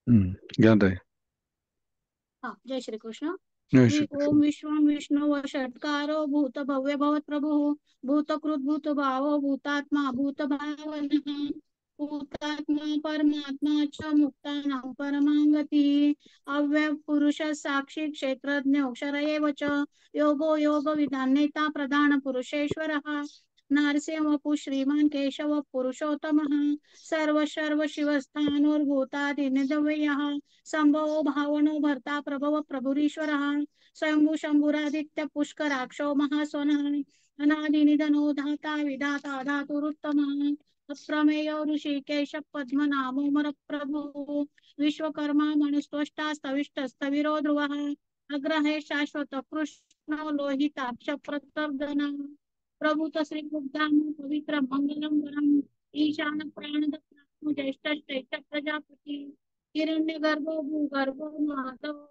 ज्ञात आहे. हा, जय श्री कृष्ण. जय श्री कृष्ण. ओम विश्वम विष्णु षट्कारो भूत भव्य भवत प्रभु भूतकृत भूत भावो भूतात्मा भूत भावनः भूतात्मा परमात्मा च मुक्तानां परमांगति अव्यय पुरुष साक्षी क्षेत्रज्ञ अक्षर एव च योगो योग विधानेता प्रधान पुरुषेश्वरः नरसिंह वपु श्रीमान केशव पुरुषोत्तमः सर्व सर्व शिवस्थानोर्भूतादिनिधवयः संभवो भावनो भर्ता प्रभव प्रभुरीश्वरः स्वयंभू शंभुरादित्य पुष्कराक्षो महास्वनः अनादिनिधनो धाता विधाता धातुरुत्तमः अप्रमेय ऋषिकेश पद्मनाभोमर प्रभु विश्वकर्मा मणिस्त्वष्टा स्तविष्टस्तविरो ध्रुवः अग्रहे शाश्वत कृष्ण लोहिताक्ष प्रतर्दन प्रभूत श्री बुद्धाम पवित्र मंगलम वरम ईशान प्राणद ज्येष्ठ श्रेष्ठ प्रजापति हिरण्यगर्भो भूगर्भो माधव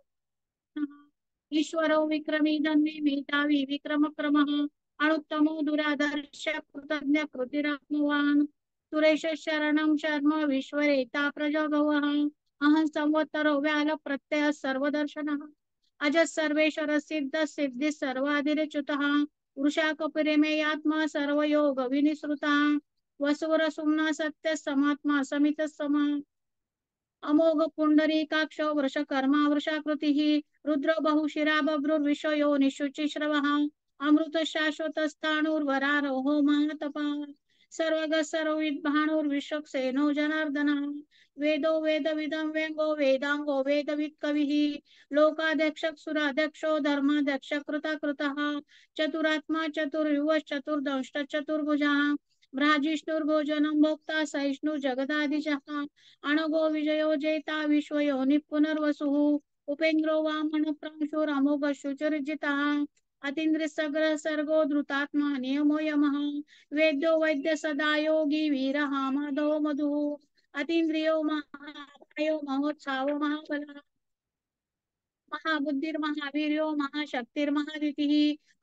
ईश्वरो विक्रमी धन्वी मेधावी विक्रम क्रमः अनुत्तमो दुरादर्श कृतज्ञ कृतिरात्मवान् सुरेश शरणं शर्म विश्वरेता प्रजभवः अहं संवत्सरो व्याल प्रत्यय सर्वदर्शनः अज सर्वेश्वर सिद्ध सिद्धि सर्वाधिरच्युतः वृषा कपिरेमेयात्मा सर्वयोग विनिसृता वसुवर सुम्ना सत्य समात्मा समित समा अमोघ पुंडरीकाक्ष वृषकर्मा वृषाकृतिः रुद्र बहुशिरा बभ्रुर्विषयो निशुचिश्रवः अमृत शाश्वत स्थाणुर्वरारोहो महातपा सर्वग सर्वविद्भाणुर्विश्वक्सेनो जनार्दनः वेदो वेदविदं व्यङ्गो वेदांगो वेदवित् कविः लोकाध्यक्षक सुराध्यक्षो धर्माध्यक्ष कृतः चतुरात्मा चतुर्युवश्चतुर्दंष्ट चतुर्भुजः भ्राजिष्णुर्भोजनं भोक्ता सहिष्णु जगदादिशः अणगो विजयो जेता विश्वयोनि पुनर्वसुः उपेन्द्रो वामन प्रांशुर अमोघ शुचिर्जितः अतीन्द्र सग्र सर्गो धृतात्मा नियमो यमः वेद्यो वैद्य सदा योगी वीरः माधवो मधुः अतीन्द्रियो महाकायो महोत्साहो महाबलः महाबुद्धिर्महावीर्यो महाशक्तिर्महादितिः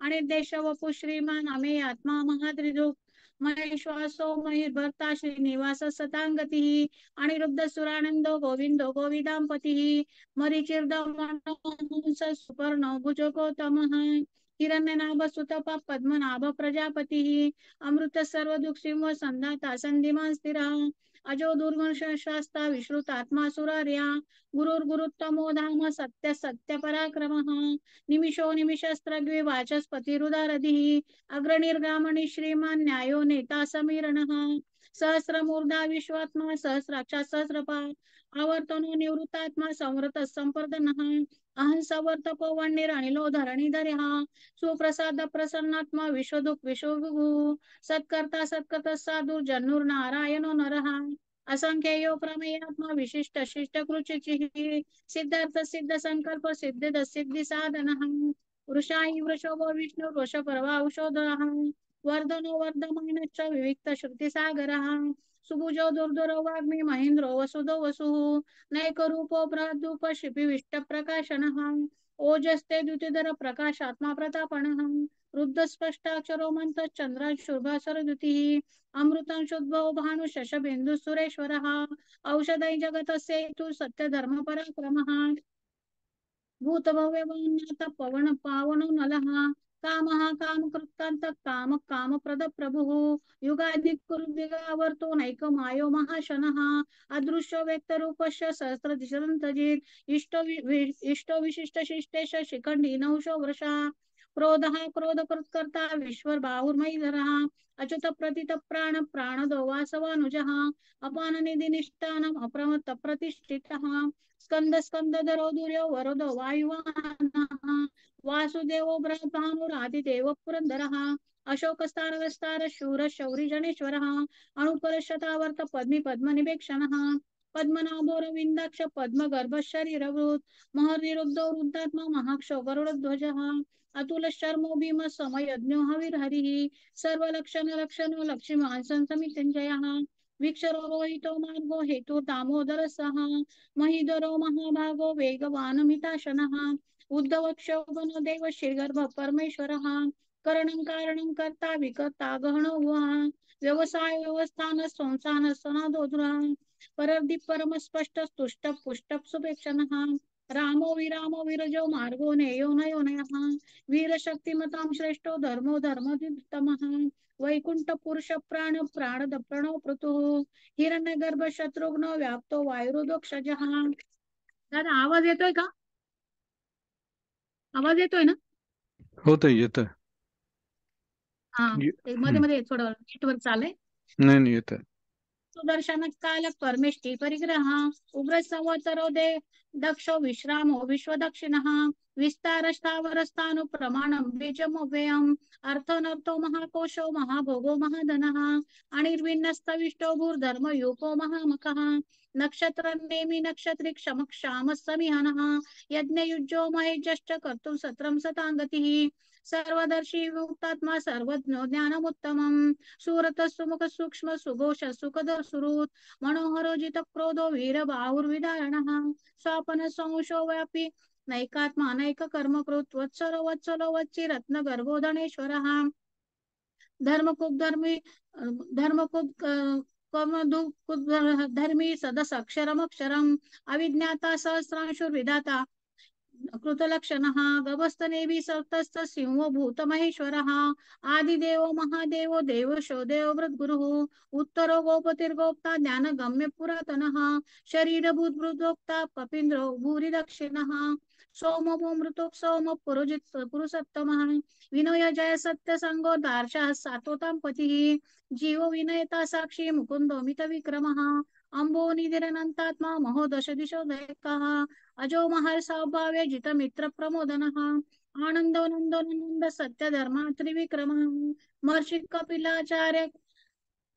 अनिर्देश वपु श्रीमान अमे आत्मा महात्रिदुः महेश्वासो महिर्भर्ता श्रीनिवास सतांगतिः अनिरुद्ध सुरानंदो गोविंदो गोविदांपतिः मरीचिर्दमनोहंस सुपर्णो भुजगोतमः हिरण्यनाभ सुतपा पद्मनाभ प्रजापतिः अमृत सर्वदुख सिंह संधाता संधिमान स्थिरः अजो दुर्गण शास्ता विश्रुतात्मा सुरार्या गुरुर्गुरुत्तमो धाम सत्य सत्य पराक्रमः निमिषो निमिषस्त्रग्वे वाचस्पतिरुदारधिः अग्रनिर्गामणि श्रीमान् न्यायो नेता समीरणः सहस्रमूर्धा विश्वात्मा सहस्राक्षा सहस्रपात् आवर्तनो निवृत्तात्मा संवृत संपर्दनः अहं सवर्तको वह्निरनिलो धरणीधरः सुप्रसाद प्रसन्नात्मा विश्वदुःख विश्वभुः सत्कर्ता सत्कृतः साधु जन्नुर्नारायणो नरः असंख्येयो प्रमेयात्मा विशिष्ट शिष्ट कृचिः सिद्धार्थ सिद्ध संकल्प सिद्ध सिद्धि साधनः वृषाहि वृषभो विष्णु वृष पर्वा औषधः वर्धनो वर्धमानश्च विविक्त श्रुति सागरः सुभुजो दुर्धरो वाग्मी महेन्द्रो वसुदो वसुः नैकरूपो बृहद्रूप शिपिविष्ट प्रकाशनः ओजस्ते द्युतिधर प्रकाशात्मा प्रतापणः रुद्ध स्पष्टाक्षरो मंत्र चंद्राशुभासर द्युतिः अमृतं शुद्भो भानु शशबिंदु सुरेश्वरः औषधै जगतस्येतु सत्य धर्म पराक्रमः भूतभव्यवन्नाथ पवन पावनो नलः कामः कामकृत्कान्त काम कामप्रद प्रभुः युगादिकुरुदिगावर्तो नैकमायो महाशनः अदृश्यो व्यक्तरूपस्य सहस्रदिशदन्तजित् इष्टो विशिष्टशिष्टेश शिखण्डी नहुषो वृषा क्रोधः क्रोधकृत्कर्ता विश्वबाहुर्मयीधरः अच्युत प्रतित प्राण प्राणदो वासवानुजः अपान निधि निष्ठानम् अप्रमत्त प्रतिष्ठितः स्कंद स्कंदधरो दुर्यो वरदो वायुवाहनः वासुदेवो बृहद्भानुरादिदेव पुरन्दरः अशोकस्तारविस्तार शूर शौरी जनेश्वरः अणुपर शतावर्त पद्मी पद्मनिवेक्षणः पद्मनाभोरविन्दाक्ष पद्मगर्भ शरीरवृत् महर्निरुद्धो रुद्धात्मा महाक्षो गरुडध्वजः अतुल शर्मो भीम समयज्ञो हविर्हरिः सर्वलक्षण लक्षण लक्ष्मीमान् समितिञ्जयः वीक्षरो रोहितो मार्गो हेतु दामोदर सः महीधरो महाभागो वेगवान मिताशनः उद्धव क्षोभनो देव श्रीगर्भ परमेश्वरः करणं कारणं कर्ता विकर्ता गहनो वः व्यवसाय व्यवस्थान संस्थान सनादोद्रः परदीप परमस्पष्ट तुष्ट पुष्ट सुपेक्षणः रामो विरामो विरजो मार्गो नेयो नयो नयः वीर शक्तिमतां श्रेष्ठो धर्मो धर्मोत्तमः वैकुंठ पुरुष प्राण प्राण प्रणव पृथुः हिरण्यगर्भ शत्रुघ्न व्याप्तो वायुरुदोक्षजः. दादा आवाज येतोय का? आवाज येतोय ना? होतंय येतंय. हा, ते मध्ये मध्ये थोडं नेटवर्क चालय. नाही नाही येतंय. सुदर्शन काल परमेष्टि परिग्रह उग्र संवत्सरो दे दक्षो विश्रामो विश्वदक्षिणः विस्तार स्थावर स्थानु प्रमाणम बीजमव्ययम् अर्थनर्थो महाकोशो महाभोगो महाधनः अनिर्विन्नस्तविष्टो भूर्धर्म युको महामखः नक्षत्र नेमि नक्षत्रि क्षम क्षाम समिहनः यज्ञयुज्यो महेज्यश्च कर्तुं सत्रं सताङ्गतिः सर्वदर्शी मुक्तात्मा सर्वज्ञो ज्ञानमुत्तमम् सुरत सुमुख सूक्ष्म सुघोष सुखद सुहृद मनोहरोजित क्रोधो वीर बाहुर्विदारणः स्वापन संशो व्यापी नैकात्मा नैक कर्म कृत वत्सलो वत्सलो वच्ची रत्न गर्भोधनेश्वरः धर्मकुब धर्मी धर्मकुब धर्मी सदसक्षरमक्षरम् अविज्ञाता सहस्रांशुर्विधाता कृतलक्षणः गभस्तनेभि सप्तस्थ सिंहो भूतमहेश्वरः आदिदेवो महादेवो देवशो देवव्रतगुरुः उत्तरो गोपतिर्गोप्ता ज्ञानगम्य पुरातनः शरीरभूतभृदोक्ता कपीन्द्रो भूरि दक्षिणः सोमो मृतोप सोम पुरुजित पुरुषोत्तमः विनय जय सत्य संगो दार्शः सात्वतां पतिः जीवो विनयता साक्षी मुकुंदो मित विक्रमः अम्बो निधिरनन्तात्मा महोदश दिशो दैकः अजो महर् सौभाव्य जित मित्र प्रमोदनः आनंदो नंदो नंद सत्य धर्मा त्रिविक्रमः महर्षि कपिलाचार्य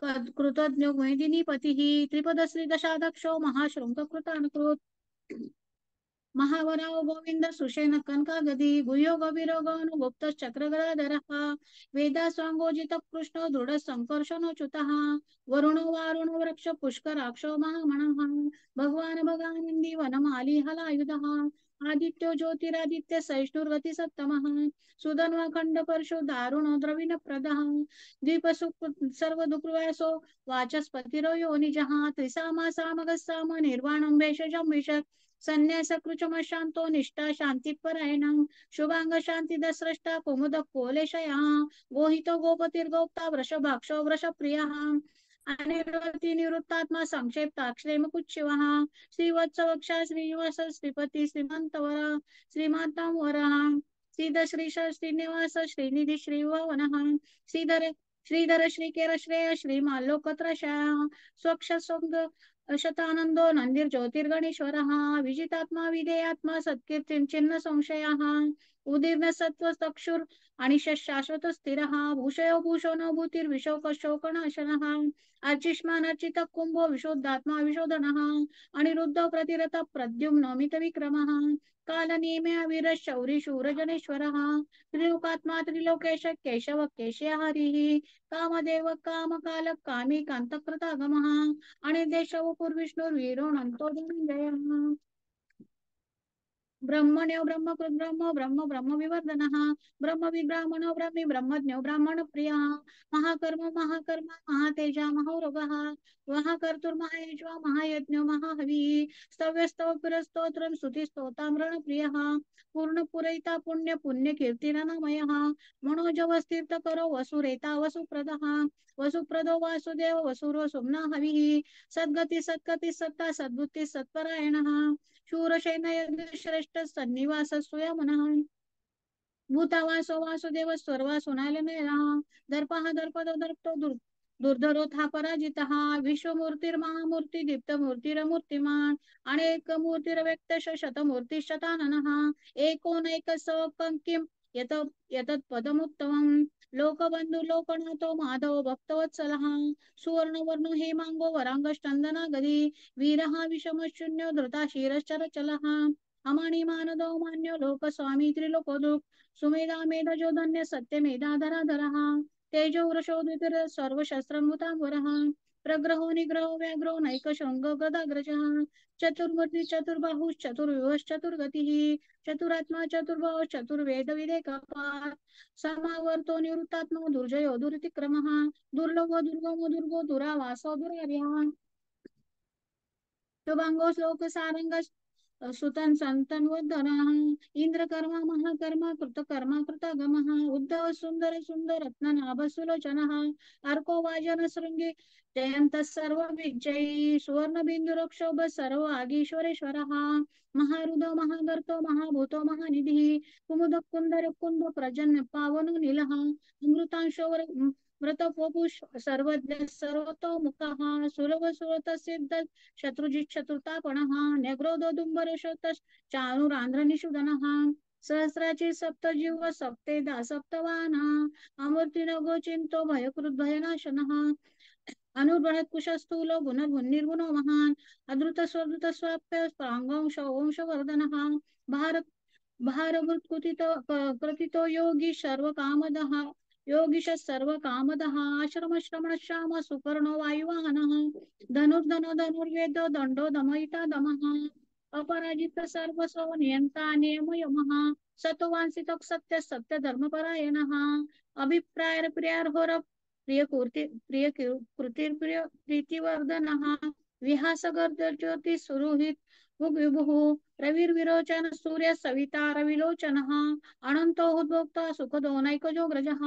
कृतज्ञो मेदिनी पतिः त्रिपद श्री दशादक्षो महाशृंग कृतानुकृत महावराव गोविंद सुषेण कनकागदी गुह्यो गभीरोगनुगुप्त चक्रगदाधरः वेदास्वांगोजित कृष्णो दृढ संकर्षणोच्युतः वरुणो वारुणो वृक्ष पुष्कराक्षो महामणः भगवान भगानंदी वनमाली हलायुधः आदित्यो ज्योतिरादित्य सहिष्णुर्गति सत्तमः सुधन्वाखंड परशु दारुणो द्रविण प्रदः द्वीपसु सर्व दुर्वासो वाचस्पतिरो योनिजः त्रिसामा सामगस्साम निर्वाणं भेषजं विशत् संन्यास कृचमशांतो निष्ठा शांतिपरायणं शुभांग शांती दस्रष्टा कुमुद कोलेशया गोहितो गोपतिर्गोप्ता वृषभाक्षो वृषप्रियः अनिर्वती निवृत्तात्मा संक्षेप्ताक्षरेम कुच्छिवः श्रीवत्सवक्षा श्रीनिवास श्रीपती श्रीमंतवर श्रीमातांवरः श्रीधश्रीश श्रीनिवास श्रीनिधि श्रीभवनः श्रीधर श्रीधर श्रीकेर श्रेय श्रीमाल्लोकत्रशा स्वक्ष शतानंदो नंदीर ज्योतिर्गणेश्वरः विजितात्मा विधेयात्मा सत्कीर्तिं चिन्ह संशयाः उदीर्ण सत्व चक्षुर आणि शाश्वत स्थिरः भूषयो भूषणो भूतिर्विशोक शोकनाशनः अर्चिष्मान अर्चित कुंभो विशोधात्मा विशोधनः अनिरुद्ध प्रतिरथ प्रद्युम्न मित विक्रमः कालनेम्या वीर शौरी शूरजनेश्वरः त्रिलोकात्मा त्रिलोकेश केशव केशय हरिः कामदेव कामकाल कामी कांतकृतागमः आणि देशव पूर्विष्णुर्वीरो नंतो धनंजयः ब्रह्मण्यो ब्रह्मकृत ब्रह्म ब्रह्म ब्रह्म विवर्धनः ब्रह्म विब्राह्मणो ब्रह्मी ब्रह्मज्ञो ब्राह्मण प्रियः महाकर्म महाकर्म महातेजा महारोगः महाकर्तुर्महायज्वा महायज्ञो महाहविः स्तव्यस्तव पुरस्तोत्रं स्तुतिस्तोताम्रण प्रियः पूर्ण पुरैता पुण्य पुण्य कीर्तिरनमयः मनोजवस्थितकरो वसुरेता वसुप्रदः वसुप्रदो वासुदेव वसुरो सुम्ना हविः सद्गती सत्कती सत्ता सद्बुद्धी सत्परायणः शूरसेन श्रेष्ठ सन्निवास स्वयमनः भूतावासो वासुदेव सर्वासो नालनेरः दर्पः दर्पदो दर्पतो दुर्धरोथा पराजितः विश्वमूर्तिर्महामूर्ति दीप्तमूर्तिरमूर्तिमान् अनेकमूर्तिरव्यक्त शतमूर्ति शताननः एकोनैक सपङ्किं यतत् पदमुत्तमम् लोकबंधु लोकनाथो माधव भक्तवत्सलः सुवर्णवर्णो हेमांगो वरांगश्चंदना गदी वीरः विषमशून्यो धृता क्षीरश्चरचलः अमणि मानदो मान्यो लोकस्वामी त्रिलोकोदुक् सुमेधा मेधजो धन्य सत्यमेधाधराधरः तेजो वृषोदितिर सर्वशस्त्रमुतांबरः प्रग्रहो निग्रहो व्याघ्रो नैकशृङ्गो गदाग्रजः चतुर्मूर्ति चतुर्बाहु चतुर्विवश्चतुर्गतिः चतुरात्मा चतुर्भाव चतुर्वेद विवेकपात् समावर्तो निवृत्तात्मा दुर्जयो दुरितिक्रमः दुर्लभो दुर्गमो दुर्गो दुरावासो दुरार्यः शुभांगो श्लोक सारंग सुतन संतन वदनः इंद्रकर्मा महाकर्मा कृतकर्मा कृतगमः उद्धव सुंदर सुंदर रत्ननाभ सुलोचनः अर्को वाजन शृंगी जयंत सर्व विजयी सुवर्ण बिंदुरक्षोभ सर्व आगीश्वरेश्वरः महारुदो महागर्तो महाभूतो महानिधिः कुमुद कुंदर कुंद प्रजन्य पावनो नीलः अमृतांशो मृतपोपुष सर्वज्ञ सर्वतोमुखः सुलभ सुरत सिद्ध शत्रुजित शत्रुतापणः न्यग्रोदोदुम्बरशत चारुरांध्रनिषुदनः सहस्राची सप्तजीव सप्तेदा सप्तवाना अमूर्तिनगोचिंतो भयकृत भयनाशनः अनुर्बृहत् कुशस्थूलो गुणर्गुणिर्गुणो महान् अद्रुत स्वद्रुत स्वाप्य प्रांगंश वंशवर्धनः भारत भारभृत्कुतितो कृतितो योगी सर्वकामदः योगीश सर्वकामदः आश्रम श्रमण श्याम सुपर्णो वायुवाहनः धनुर्धनो धनुर्वेदो दंडो दमयिता दमः अपराजित सर्वसो नियंता नियम यमः सत्वांसित सत्य सत्य धर्मपरायणः अभिप्राय प्रियार्होर प्रिय कृतिर्प्रिय प्रीतिवर्धनः विहासगर्द ज्योति सुरुहित विभुः रविर्विरोचन सूर्य सविता रविलोचनः अनंतो उद्भोक्ता सुखदो नैकजो ग्रजः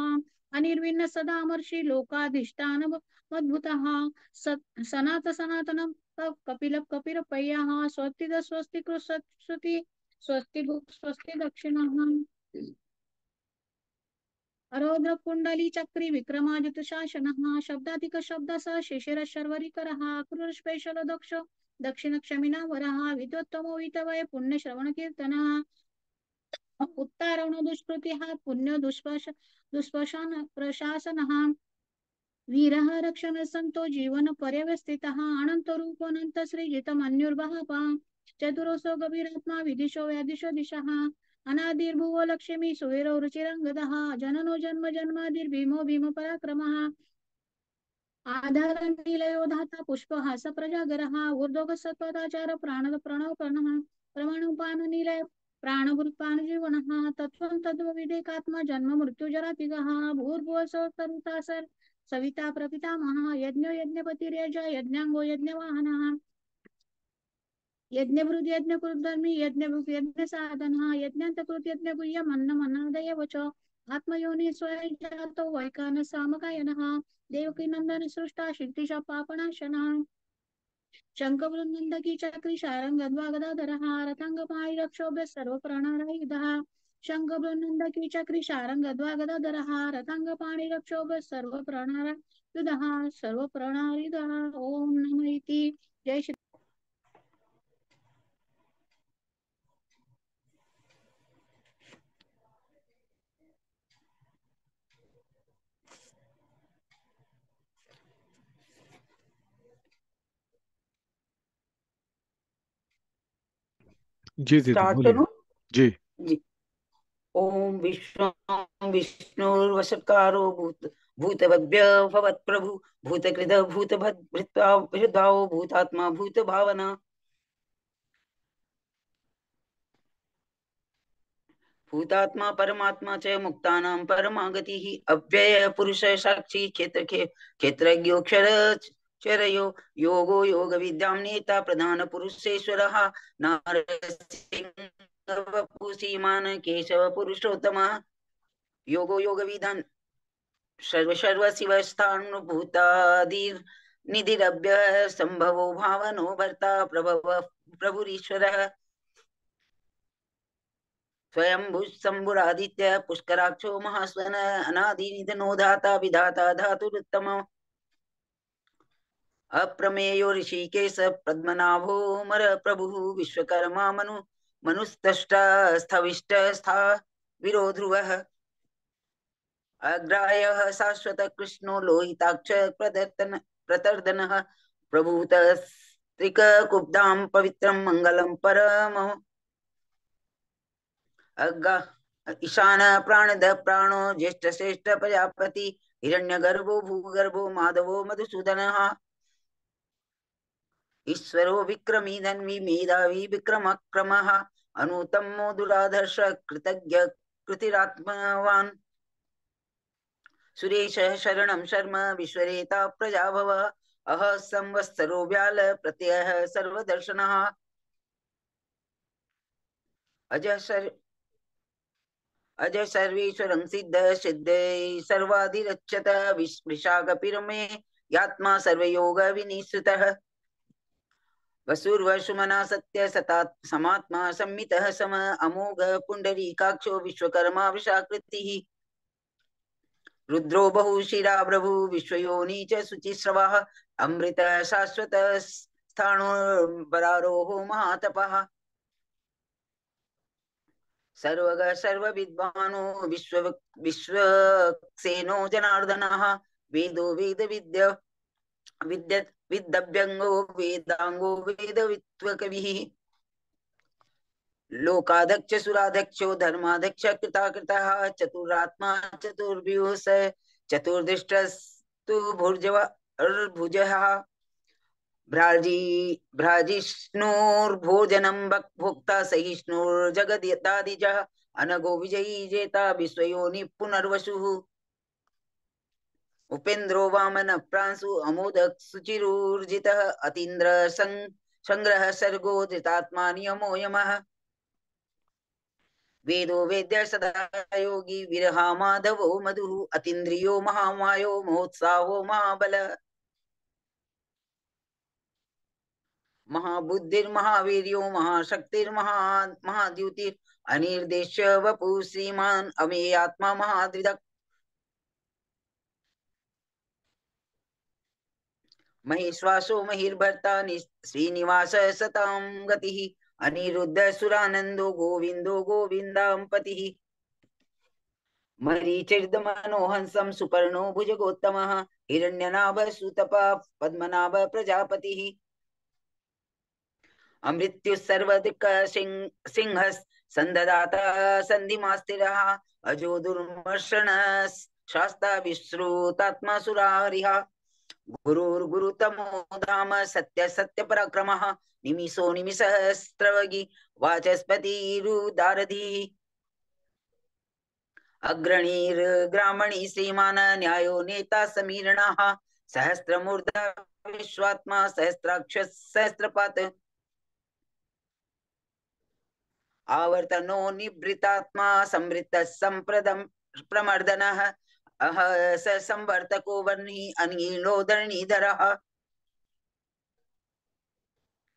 अनिर्विण्ण सदामर्षि लोकाधिष्ठान मद्भुतः सनात सनातन कपिल कपिल पय्यः स्वस्ति स्वस्ति कृष्ति स्वस्ति स्वस्ति दक्षिणः अरोध्र कुंडली चक्री विक्रमादित्य शासनः शब्दाधिक शब्दसः शिशिर शर्वरीकरः क्रूरस्पेशल दक्ष दक्षिण क्षमिना वरः विद्योत्तमो वितवय पुण्य श्रवण कीर्तनः उत्तारण दुष्कृतिः पुण्य दुष्पशान प्रशासनः वीरः रक्षण संतो जीवन पर्यवस्थितः अनंत रूप अनंत सृजित मन्युर्वहपा चतुरोसो गभीरात्मा विदिशो व्यादिशो दिशः अनादिर्भुवो लक्ष्मी सुवीरो रुचिरंगदः जननो जन्म जन्मादिर्भीमो भीम पराक्रमः आधार निलयो धाता पुष्पहास प्रजागरः ऊर्ध्वग सत्वदाचार प्राणद प्रणव प्रणः प्रमाणुपान निलय प्राणभूतपान जीवनः तत्त्वं तद्विदेकात्मा जन्म मृत्यु जरातिगः भूर्भुवः तरुतासर सविता प्रपितामहः यज्ञो यज्ञपतिरेज यज्ञांगो यज्ञवाहनः यज्ञभृत यज्ञकृतधर्मी यज्ञभुक् यज्ञ साधनः यज्ञान्तकृत यज्ञ गुह्यम् अन्नमन्नादयव च आत्मयोनि स्वयं जातो वैकान सामगायनः देवकी नंदन सृष्टा क्षितिज पापनाशनः शङ्खवृन्दकी चक्री शारङ्ग गदाधरः रथाङ्गपाणि रक्षोभ्य सर्व प्राणारायुधः शङ्खवृन्दकी चक्री शारङ्ग गदाधरः रथाङ्गपाणि रक्षोभ्य सर्व प्राणारायुधः सर्व प्राणायुधः ओम नमः इति जय श्री जी दीदी स्टार्ट बोलिए। करूं जी जी। ओम विष्णुर्वशत्कारो भूतभव्य भवत् प्रभु भूतकृत भूतभृद्भावो भूतात्मा भूतभावना भूतात्मा परमात्मा च मुक्तानां परमागतिः अव्यय पुरुष साक्षी क्षेत्रज्ञोऽक्षर चरयो योगो योग विद्यां नेता प्रधान पुरुषेश्वरः नारसिंहवपुषीमान् केशव पुरुषोत्तमः योगो योग विधान सर्व शिवस्थानुभूतादिर् निधिरभ्य संभवो भावनो भर्ता प्रभुरीश्वरः स्वयंभुशंभुरादित्य पुष्कराक्षो महास्वन अनादिनिधनो धाता विधाता धातुरुत्तम अप्रमेयो ऋषिकेश पद्मनाभो मर प्रभुः विश्वकर्मा मनुस्तष्टा स्थविष्ट स्था वीरो ध्रुवः अग्रायः शाश्वत कृष्णो लोहिताक्ष प्रतर्दनः प्रभूतस्त्रिककुब्धां पवित्रं मङ्गलं परमः ईशान प्राणद प्राणो ज्येष्ठ श्रेष्ठ प्रजापति हिरण्यगर्भो भूगर्भो माधवो मधुसूदनः ईश्वरो विक्रमी धन्वी मेधावी विक्रमक्रमः अनुतमो दुराधर्ष कृतज्ञ अह संवत्सरो व्याल प्रत्ययः सर्वदर्शनः अज सर्वेश्वरं सिद्ध सिद्धै सर्वाधिरच्यत विशाखपिरमे यात्मा सर्वयोग विनिश्रितः वसुर्वसुमना सत्य सतात समात्मा संमितः सम अमोघ पुंडरीकाक्षो विश्वकर्मा विशाकृतिः रुद्रो बहुशिरा प्रभु विश्वयोनि च शुचिस्रवः अमृत शाश्वत स्थाणुर्बरारोहो महातपः सर्वग सर्वविद्वानो विश्वक्सेनो जनार्दनः वेदो वेदविद्य विद्यव्यंगो वेदांगो वेदवित्वकविः लोकाध्यक्ष सुराध्यक्षो धर्माध्यक्ष कृताकृतः चतुरात्मा चतुर्व्यूह स चतुर्दृष्टस्तु भुजः भ्राजिष्णुर्भोजनं भोक्ता सहिष्णुर्जगदादिजः अनघो विजयी जेता विश्वयोनि पुनर्वसुः उपेन्द्रो वामन प्रांशु अमोदक सुचिरूर्जितः अतीन्द्र संग्रह सर्गो धृतात्मा नियमो यमः वेदो वेद्य सदा योगी विरहा माधवो मधुः अतीन्द्रियो महामायो महोत्साहो महाबल महाबुद्धिर्महावीर्यो महाशक्तिर्महाद्युतिः अनिर्देश्य वपु श्रीमान् अमेयात्मा महाद्विदक् महेश्वासो महिर्भर्ता श्रीनिवास सतां गतिः अनिरुद्ध सुरानंदो गोविंदो गोविंदांपतिः मरीचिर्दमनोहंसं सुपर्णो भुजगोत्तमः हिरण्यनाभ सुतपा पद्मनाभ प्रजापतिः अमृत्यु सर्वदिक् सिंह संददाता संधिमास्तिरः अजो दुर्मर्षण शास्ता विश्रुतात्मा सुरारिः गुरुर्गुरुतमो धाम सत्य सत्य पराक्रमः निमिषो निमिषस्रवगी वाचस्पतिरुदारधिः अग्रणीर्ग्रामणी श्रीमान् न्यायो नेता समीरणः सहस्रमूर्धा विश्वात्मा सहस्राक्ष सहस्रपात् आवर्तनो निवृतात्मा संवृत्त संप्रदम प्रमर्दनः अह स संवर्तको वर्णी अनिलो धरणीधरः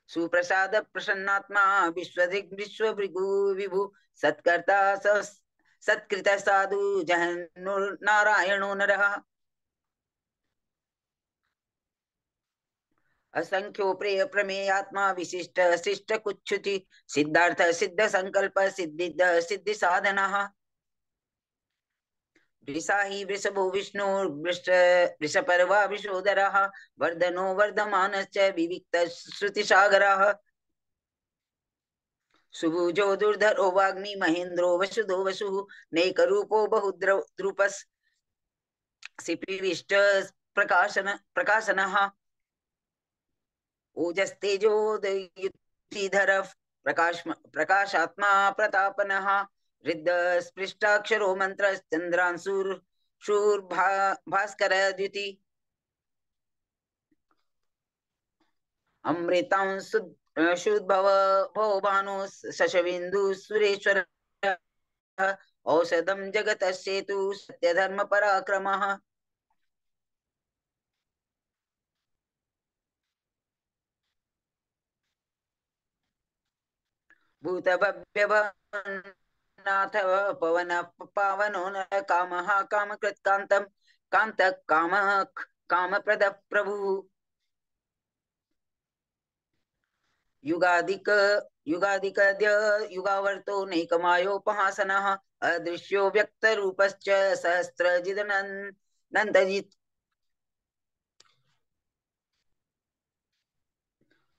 सुप्रसाद प्रसन्नात्मा विश्वदिग् विश्वभृगु विभु सत्कर्ता सत्कृत साधु जहन्नुर्नारायणो नरः असंख्यो प्रेय प्रमेयात्मा विशिष्ट शिष्ट कुच्छुचि सिद्धार्थ सिद्ध संकल्प सिद्धिद सिद्धि साधनः वृषाहि वृषभो वृषपर्वा विशोदरः वर्धनो वर्धमानश्च विविक्त श्रुतिसागरः सुभुजो दुर्धरो वाग्मी महेन्द्रो वसुधो वसुः नैकरूपो बहुद्रुपस् सिपिविष्ट प्रकाशनः ओजस्तेजोदयुतिधरः प्रकाशात्मा प्रतापनः रिद्ध स्पृष्टाक्षरो मंत्र चंद्रांशूर्भास्कर द्युति अमृतां शुद्भव भवभानु शशबिंदु सुरेश्वर औषधं जगत सेतु सत्यधर्म पराक्रमः भूत भव्य नाथ पवन पावनो न कामः कामकृत् कांतं कांत काम कामप्रद प्रभु युगादिक युगावर्तो नैकमायोपहासनः अदृश्यो व्यक्त रूपश्च सहस्रजिदनन्दजित्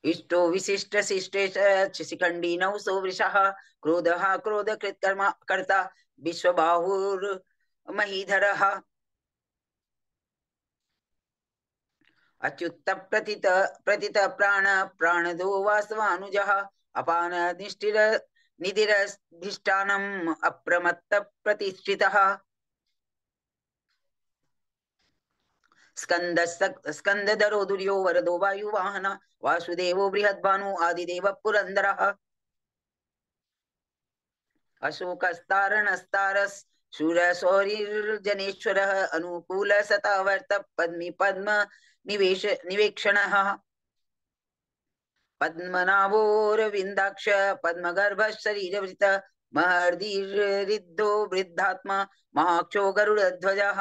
इष्टो विशिष्ट शिष्टेश शिखंडी नवसो वृषः क्रोधः क्रोधकृत् कर्ता विश्वबाहुर्महीधरः अच्युत प्रतित प्राणदो वासवानुजः अपान निधिरधिष्ठानम् अप्रमत्त प्रतिष्ठितः स्कंदधरो दुर्यो वरदो वायुवाहन वासुदेवो बृहद्भानु आदिदेव पुरंदरः अशोकस्तारणस्तारस् शूरशौरिर्जनेश्वरः अनुकूल सतावर्त पद्मी पद्म निवेक्षणः पद्मनाभोरविन्दाक्ष पद्मगर्भ शरीरवृत महर्दिर्रिद्धो वृद्धात्मा महाक्षो गरुडध्वजः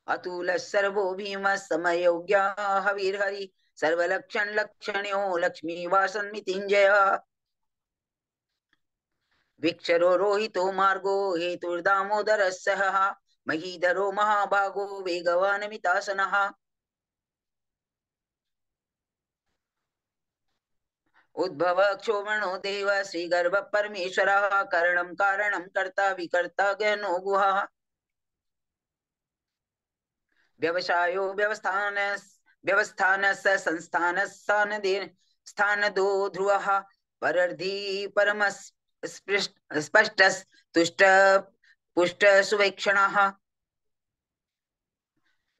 अतुल सर्वो भीम समयोग्या हविर्हरि सर्वलक्षण लक्षण्यो लक्ष्मी वासन्मितिञ्जयः विक्षरो रोहितो मार्गो हेतुर्दामोदरस्सह महीधरो महाभागो वेगवान् मितासनः उद्भव क्षोभणो देव श्रीगर्भ परमेश्वरः करणं कारणं कर्ता विकर्ता गहनो गुहा व्यवसायो व्यवस्थानस्य स्थानदो ध्रुवः परर्धि परमस् स्पष्ट तुष्ट पुष्ट सुवेक्षणः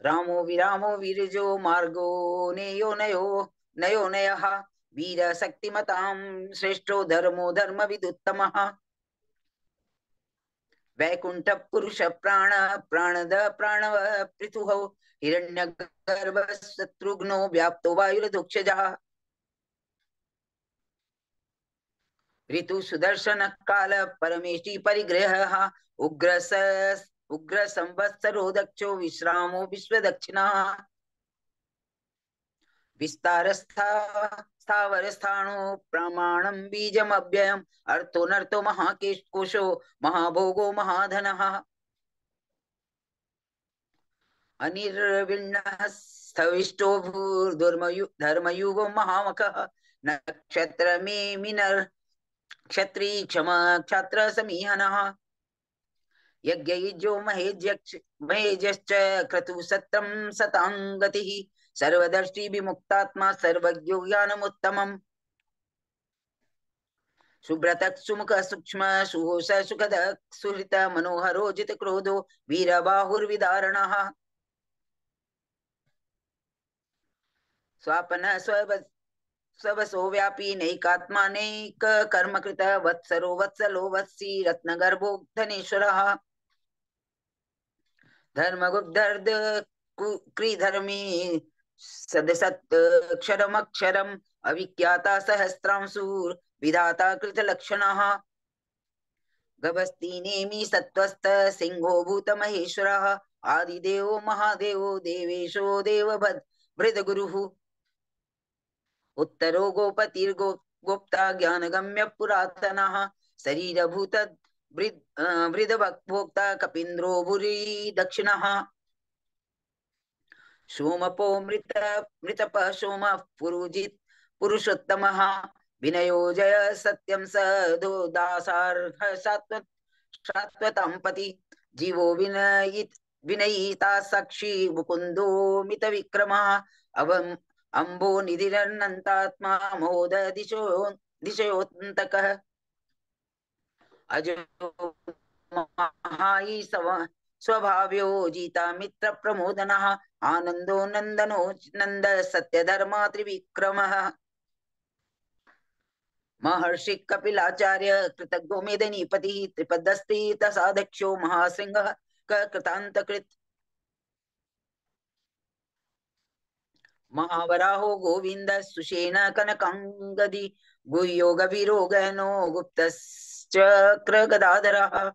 रामो विरामो वीरजो मार्गो नेयो नयो नयो नयः वीर शक्तिमतां श्रेष्ठो धर्मो धर्म विदुत्तमः वैकुंठ पुरुष प्राण प्राणद प्राणव पृथुः हिरण्यगर्भ शत्रुघ्नो व्याप्तो वायुर्दुक्षजः ऋतु सुदर्शन काल परमेष्टि परिग्रह उग्र संवत्सरो दक्षो विश्रामो विश्व दक्षिणा विस्तार स्थावर स्थाणो प्रमाणं बीजम अव्ययम् अर्थो नर्थो महाकोशो महाभोगो महाधनः अनिर्विण्णः स्थविष्टो धर्मयुगो महामखः नक्षत्र मे मिनर क्षत्री क्षमा क्षत्र समीहनः यज्ञयुजो महेज्यश्च क्रतु सत्रं सतांगतिः सर्वदर्शी विमुक्तात्मा सर्वज्ञो ज्ञानमुत्तमम् सुब्रतः सुमुख सूक्ष्म सुहोष सुखद सुहृत मनोहरो जित क्रोधो वीरबाहुर्विदारणः स्वापन स्वसो व्यापी नैकात्मा नैक कर्मकृत वत्सरो वत्सलो वत्सी रत्नगर्भो धनेश्वरः धर्मगुब्धर्द क्रीधर्मी सदसत्क्षरमक्षरम् अविख्याता सहस्रांशूर विधाता कृतलक्षणः गभस्ति नेमि सत्त्वस्थ सिंहो भूत महेश्वरः आदिदेवो महादेवो देवेशो देवभृद्गुरुः उत्तरो गोपतिर्गोप्ता ज्ञानगम्य पुरातनः शरीरभूत वृद्धभोक्ता कपीन्द्रो भूरि दक्षिणः सोमपो मृतप सोम पुरुजित पुरुषोत्तमः विनयो जय सत्यं सदो दासार्ह सात्वतां पति जीवो विनयिता साक्षी मुकुंदो मित विक्रमः अम्बो निधिरनन्तात्मा मोद दिशोऽन्तकः अजो महाई स्वभाव्यो जीता मित्र प्रमोदनः आनंदो नंदनो नंद सत्य धर्मा त्रिविक्रमः महर्षि कपिलाचार्य कृतज्ञो मेदिनीपति त्रिपदस्ति तसादक्षो महासिंह कृतांतकृत महावराहो गोविंद सुषेण कनकांगदी गुह्यो गभीरो गहनो गुप्तश्चक्र गदाधरः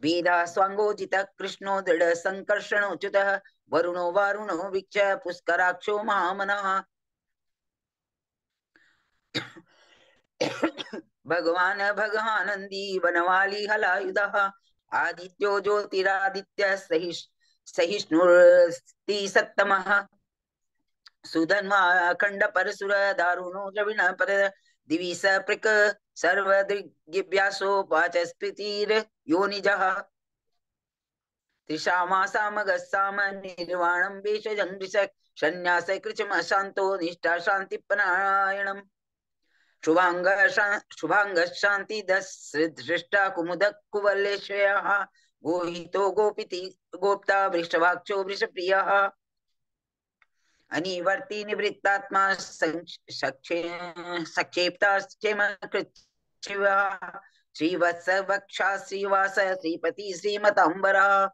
वीरा स्वांगोजित कृष्णो दृढ़ संकर्षणोच्युतः वरुणो वारुणो वीक्ष पुष्कराक्षो महामनः भगवान भगवानंदी वनवाली हलायुधः आदित्यो ज्योतिरादित्य सहिष्णुर्ति सत्तमः सुधन्वा अखंड परसुर दारुणो द्रविण पर दिवि सपृक् सर्वदृग्व्यासो वाचस्पतिर् योनिजः त्रिशामासामगस्साम निर्वाणं वेषजङ्घृशक् सन्न्यास कृचम शान्तो निष्ठा शान्तिपरायणम् शुभांग शान्ति दृष्टा कुमुद कुवलेशयः गोहितो गोपिति गोप्ता वृषभाक्षो वृषप्रियः अनिवर्ति निवृत्तात्मा सक्षेप्ताश्चेमकृच्छिवः श्रीवत्स वक्षा श्रीवास श्रीपति श्रीमतांबरः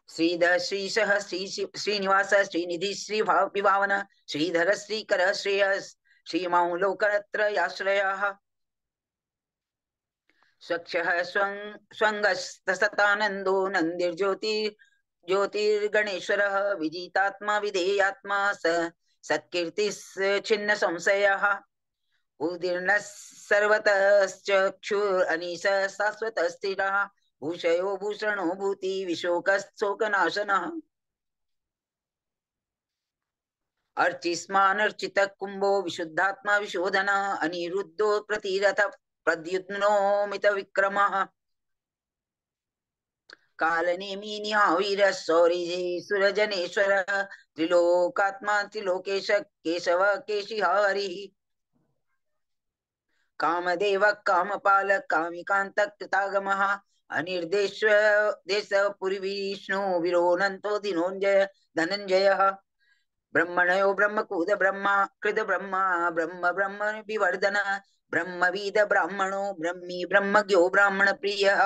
श्रीधर श्रीशः श्रीनिवास श्रीनिधि श्रीविभावन श्रीधर श्रीकर श्रेयस श्रीमां लोकत्रयाश्रयः स्वक्षः स्वङ्गस्तसतानन्दो ज्योतिर्गणेश्वरः विजितात्मा विधेयात्मा सत्कीर्तिः छिन्न संशयः उदीर्णः सर्वतश्चक्षुरनीश शाश्वतः स्थिरः भूषयो भूषणो भूति विशोकशोकनाशनः अर्चिस्मानर्चित कुंभो विशुद्धात्मा विशोधन अनिरुद्धो प्रतिरथ प्रद्युम्नो विक्रमः कालनेमि निहावीर सौरिजे सुरजनेश्वर त्रिलोकात्मा त्रिलोकेश केशव केशिहरिः कामदेव कामपाल कामिकांत कृतागमः अनिर्देश्व देशपुरी विष्णु विरोनन्तो दिनोञ्जय धनञ्जयः ब्रह्मणयो ब्रह्मकूद ब्रह्मा कृत ब्रह्मा ब्रह्म ब्रह्म विवर्धन ब्रह्मवीद ब्राह्मणो ब्रह्मी ब्रह्मज्ञो ब्राह्मण प्रियः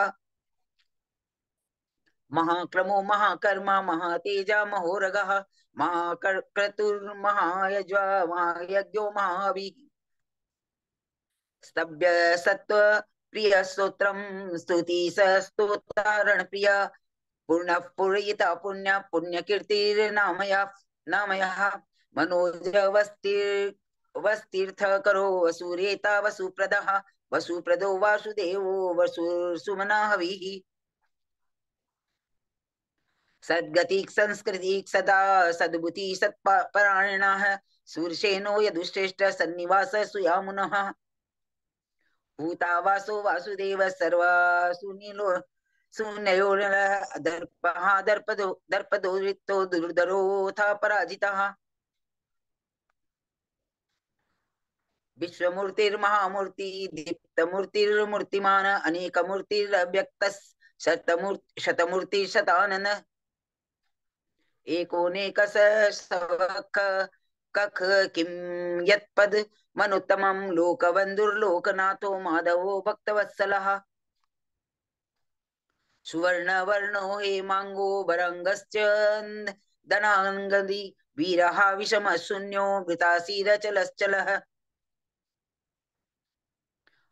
महाक्रमो महाकर्मा महातेजा महोरगः महाक्रतुर्महायज्वा महायज्ञो महावी स्तभ्य सत्व प्रिय स्तोत्रम स्तुति स्तोतारण प्रिय पूर्ण पूर्यिता पुण्य पुण्य कीर्तिर्नामयः मनोज वस्तीर्थ करो वसुरेता वसुप्रदः वसुप्रदो वासुदेवो वसुसुमना हविः सद्गति संस्कृति सदा सद्बुद्धि सत्परायणः सूर्यसेनो यदुश्रेष्ठ सन्निवास सुयामुनः भूतावासो वासुदेव सर्वासुनीलो सुनयोरः दर्पदो रिक्तो दुर्धरोऽथ पराजितः विश्वमूर्तिर्महामूर्ति दीप्तमूर्तिर्मूर्तिमान अनेकमूर्तिरव्यक्तः शतमूर्ति शतानन एकोनेकस कख किं यत्पद मनुत्तमं लोकबन्धुर्लोकनाथो माधवो भक्तवत्सलः सुवर्णवर्णो हेमांगो वरंगश्च धनांगदी वीरः विषमशून्यो वृताशीरचलश्चलः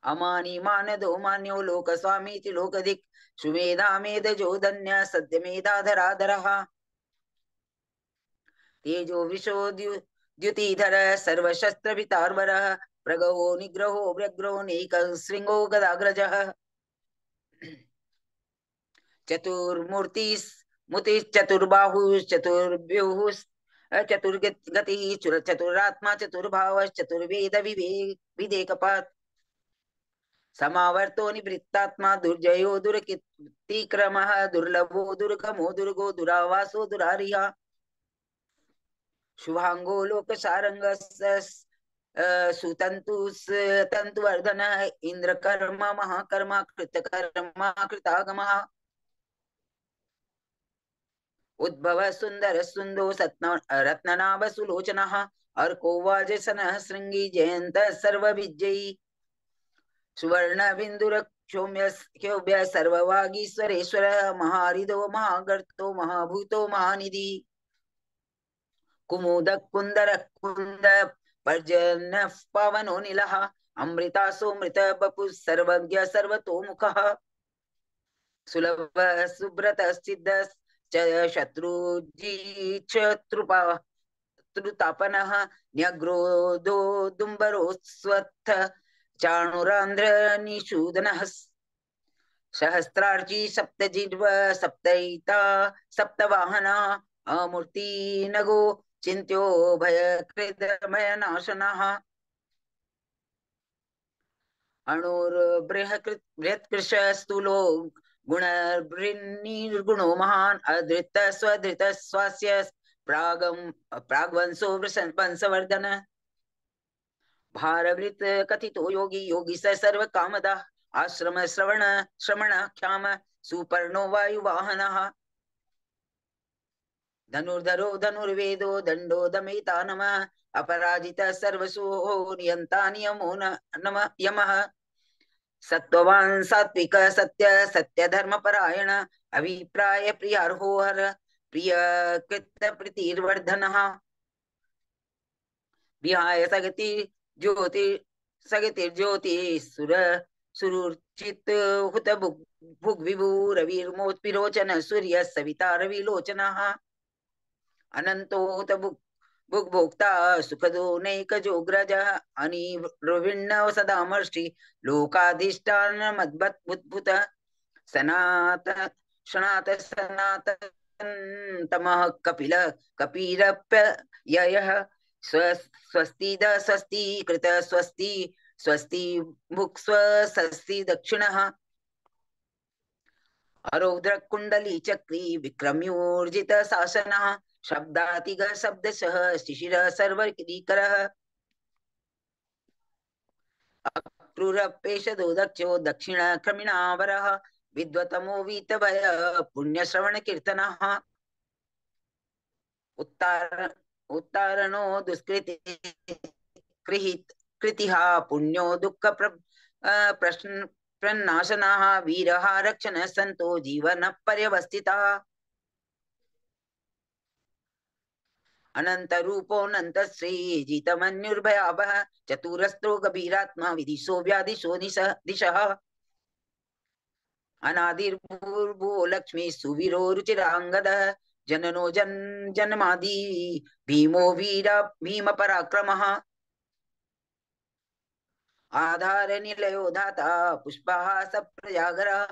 अमानी मानदो मान्यो लोकस्वामी त्रिलोकदिक् सुमेधा मेधजो धन्य सद्यमेधाधराधरः तेजो विशो द्युतिधर सर्वशस्त्रभितार्वरः प्रगवो निग्रहो व्यग्रो नैकशृङ्गो गदाग्रजः चतुर्मूर्तिश्चतुर्बाहुश्चतुर्भ्युः चतुर्गतिः चतुरात्मा चतुर्भावश्चतुर्वेद विवेकपात् समावर्तो निवृत्तात्मा दुर्जयो दुर्कीर्तिक्रमः दुर्लभो दुर्गमो दुर्गो दुरावासो दुरारिः शुभांगो लोकसारंग सुतंतुवर्धन इंद्रकर्म महाकर्म कृतकर्म कृतागमः उद्भव सुंदर सुंदो रत्ननाभ सुलोचनः अर्को वाजसनः श्रृंगी जयंत सर्वविजयी सुवर्ण बिंदुर क्षोभ्य सर्ववागीश्वरेश्वर महारिदो महागर्तो महाभूतो महानिधि कुमुद कुंदर कुंद पर्जन पावनो नीलः अमृतासो मृत बपु सर्वज्ञ सर्वतोमुखः सुलभ सुब्रत सिद्ध शत्रुतापनः न्यग्रोधो दुम्बरोस्वत्थ चाणुरांध्र निषूदनः सहस्रार्ची सप्तजिह्व सप्तैता सप्तवाहना अमूर्ति नगो चिन्त्यो भयकृतभयनाशनः अणुर्बृहत्कृश स्थूलो गुणर्निर्गुणो महान् अधृत स्वधृत स्वास्य प्राग्वंशो वंशवर्धन भारवृत कथितो योगी योगी स सर्व कामदा आश्रम श्रवण श्रमणाख्याम सुपर्णो वायुवाहनः धनुर्धरो धनुर्वेदो दंडो दमयिता नमः अपराजितः सर्वसु नियन्ता नियमो नमः यमः सत्त्ववान् सात्विक सत्य सत्य धर्म परायण अभिप्राय प्रियार्हो हर प्रिय कृत्य प्रीतिर्वर्धनः विहाय सगति सुर सुरुचित हुत भुग विभु रविर्मोत्पिरोचन सूर्य सविता रविलोचनः अनंतो हुत भुग भोक्ता सुखदो नैकजोग्रज अनिर्विण्ण सदामर्षि लोकाधिष्ठान मद्भुत सनात सनात सनातनतमः कपिल कपिरप्ययः स्वस्ति द स्वस्ति कृत स्वस्ति स्वस्ति भुक् स्वस्ति दक्षिणः अरौद्र कुंडली चक्री विक्रम्योर्जित शासनः शब्दातिग शब्दशः शिशिर सर्वकिरीकरः अक्रूरपेशदो दक्षो दक्षिण क्रमिणावरः विद्वतमो वीतभय पुण्यश्रवण कीर्तनः उत्तारणो दुष्कृति कृतिः पुण्यो दुःख प्रश्न प्रनाशनः वीरः रक्षण संतो जीवन पर्यवस्थितः अनंत रूपोऽनंत श्री जितमन्युर्भयावः चतुरस्रो गभीरात्मा विदिशो व्यादिशो दिशः अनादिर्भूर्भुवो लक्ष्मी सुवीरो रुचिरांगदः जननो जन्मादि भीमो भीम पराक्रमः आधार निलयो धाता पुष्पः सप्रजागरः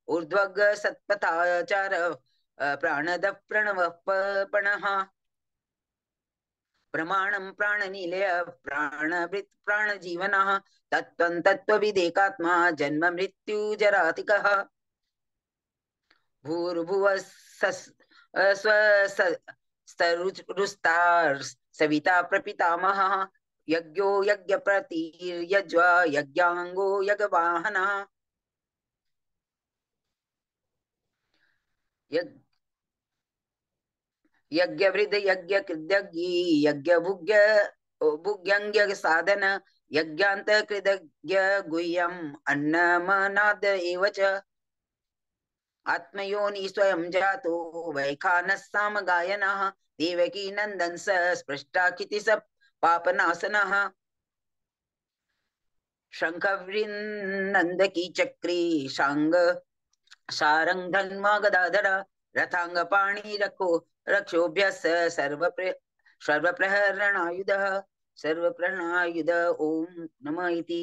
ऊर्ध्वग सत्पथाचार प्राणद प्रणवपणः प्रमाणं प्राणनिलय प्राणभृत् प्राणजीवनः तत्त्वं तत्त्वविदेकात्मा जन्म मृत्यु जरातिकः भूर्भुवः स्वस्तरुस्तार् सविता प्रपितामहः यज्ञो यज्ञप्रतिर्यज्वा यज्ञांगो यज्ञवाहनः यज्ञवृद्ध यज्ञ कृतज्ञ यज्ञ भुग्यंग्य साधन यज्ञांत कृतज्ञ गुह्यम अन्नमनाद एव च आत्मयोनि स्वयं जातो वैखानः सामगायनः देवकी नंदन स स्पृष्टाकिति स पापनाशनः शंखवृन्नंदकी चक्री शांग शारंग धन्वा गदाधर रथांग पाणी रखो रक्षोभ्यस सर्वप्रहरणायुधः सर्वप्रहरणायुध ओम नमः इति